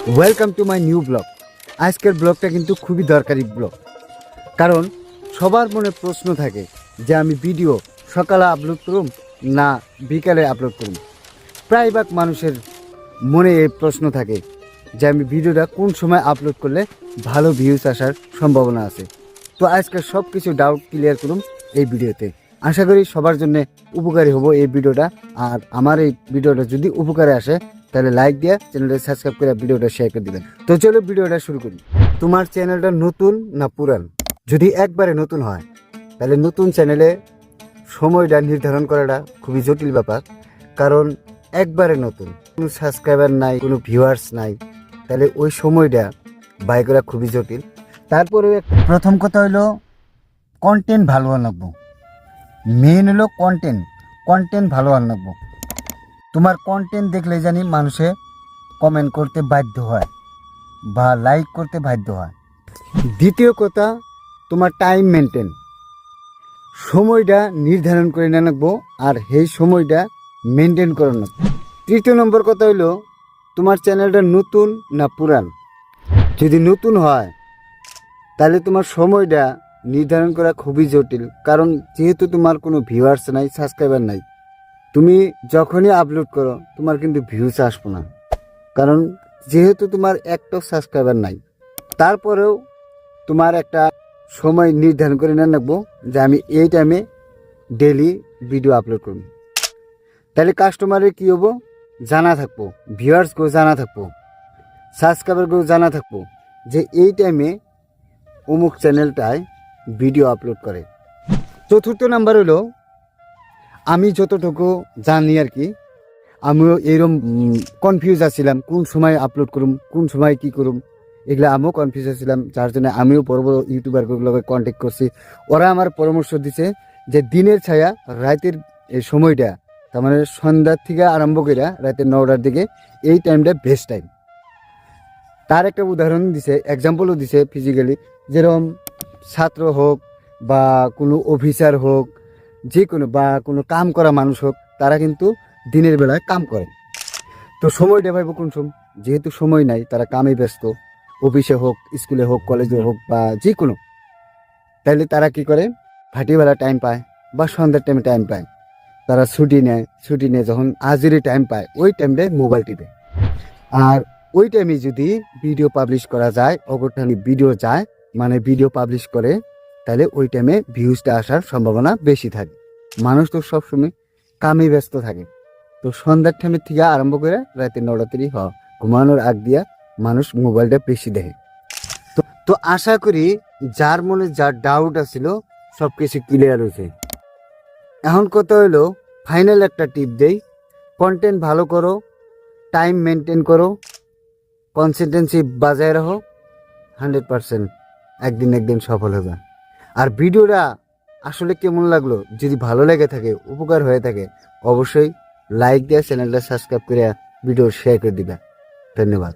Welcome to my new blog. আজকের ব্লগটা কিন্তু খুবই দরকারি ব্লগ, কারণ সবার মনে প্রশ্ন থাকে যে আমি ভিডিও সকালে আপলোড করুম না বিকালে আপলোড করুম। প্রায়ভাগ মানুষের মনে এই প্রশ্ন থাকে যে আমি ভিডিওটা কোন সময় আপলোড করলে ভালো ভিউজ আসার সম্ভাবনা আছে। তো আজকে সব কিছু ডাউট ক্লিয়ার করুম এই ভিডিওতে। আশা করি সবার জন্য উপকারী হবো এই ভিডিওটা। আর আমার এই ভিডিওটা যদি উপকারে আসে তাহলে লাইক দিয়ে চ্যানেলটা সাবস্ক্রাইব করে ভিডিওটা শেয়ার করে দিবেন। তো চলো ভিডিওটা শুরু করি। তোমার চ্যানেলটা নতুন না পুরান? যদি একবারে নতুন হয় তাহলে নতুন চ্যানেলে সময়টা নির্ধারণ করাটা খুবই জটিল ব্যাপার, কারণ একবারে নতুন, কোনো সাবস্ক্রাইবার নাই, কোনো ভিউয়ার্স নাই, তাহলে ওই সময়টা বাই করা খুবই জটিল। তারপরে প্রথম কথা হইলো কন্টেন্ট ভালো আনবো। মেন হলো কন্টেন্ট ভালো আনবো। তোমার কন্টেন্ট দেখলে জানি মানুষে কমেন্ট করতে বাধ্য হয় বা লাইক করতে বাধ্য হয়। দ্বিতীয় কথা, তোমার টাইম মেনটেন, সময়টা নির্ধারণ করে না রাখবো, আর সেই সময়টা মেনটেন করে রাখবো। তৃতীয় নম্বর কথা হইলো তোমার চ্যানেলটা নতুন না পুরান। যদি নতুন হয় তাহলে তোমার সময়টা নির্ধারণ করা খুবই জটিল, কারণ যেহেতু তোমার কোনো ভিউয়ার্স নাই, সাবস্ক্রাইবার নাই, তুমি যখনই আপলোড করো তোমার কিন্তু ভিউজ আসবো না, কারণ যেহেতু তোমার একটাও সাবস্ক্রাইবার নাই। তারপরেও তোমার একটা সময় নির্ধারণ করে না রাখবো যে আমি এই টাইমে ডেলি ভিডিও আপলোড করব। তাহলে কাস্টমারের কী হবো জানা থাকবো, ভিউয়ার্সকেও জানা থাকবো, সাবস্ক্রাইবারকেও জানা থাকবো যে এই টাইমে অমুক চ্যানেলটায় ভিডিও আপলোড করে। চতুর্থ নাম্বার হলো আমি যতটুকু জানি আর কি, আমিও এরকম কনফিউজ আছিলাম কোন সময় আপলোড করুম, কোন সময় কি করুম, এগুলো আমিও কনফিউজ আছিলাম। যার জন্য আমিও বড় বড় ইউটিউবারগুলোকে কন্ট্যাক্ট করছি। ওরা আমার পরামর্শ দিছে যে দিনের ছায়া রাতের এই সময়টা, তার মানে সন্ধ্যার থেকে আরম্ভ করে রাতের 9টার দিকে, এই টাইমটা বেস্ট টাইম। তার একটা উদাহরণ দিছে, এক্সাম্পলও দিছে ফিজিক্যালি, যেরকম ছাত্র হোক বা কোনো অফিসার হোক, যে কোনো বা কোনো কাম করা মানুষ হোক, তারা কিন্তু দিনের বেলায় কাম করে। তো সময়টা ভাইব কোন সময়, যেহেতু সময় নাই, তারা কামে ব্যস্ত, অফিসে হোক, স্কুলে হোক, কলেজে হোক বা যে কোনো, তাইলে তারা কি করে ভাটিবেলা টাইম পায় বা সন্ধ্যার টাইমে টাইম পায়, তারা ছুটি নিয়ে যখন হাজিরি টাইম পায় ওই টাইমটায় মোবাইল টিপে। আর ওই টাইমে যদি ভিডিও পাবলিশ করা যায়, অগরটানি ভিডিও যায় মানে ভিডিও পাবলিশ করে, তাহলে ওই টাইমে ভিউজটা আসার সম্ভাবনা বেশি থাকে। মানুষ তো সবসময় কামে ব্যস্ত থাকে। তো সন্ধ্যার টাইমের থেকে আরম্ভ করে রাতে 9টা তিরিশ ঘুমানোর আগ দিয়া মানুষ মোবাইলটা বেশি দেখে। তো আশা করি যার মনে যার ডাউট আছিল সব কিছু ক্লিয়ার হয়েছে। এখন কথা হলো ফাইনাল একটা টিপ দেই, কন্টেন্ট ভালো করো, টাইম মেনটেন করো, কনসিস্টেন্সি বজায় রাখো, 100% একদিন সফল হবে। আর ভিডিওটা আসলে কেমন লাগলো, যদি ভালো লেগে থাকে, উপকার হয়ে থাকে, অবশ্যই লাইক দিয়ে চ্যানেলটা সাবস্ক্রাইব করে ভিডিও শেয়ার করে দিবে। ধন্যবাদ।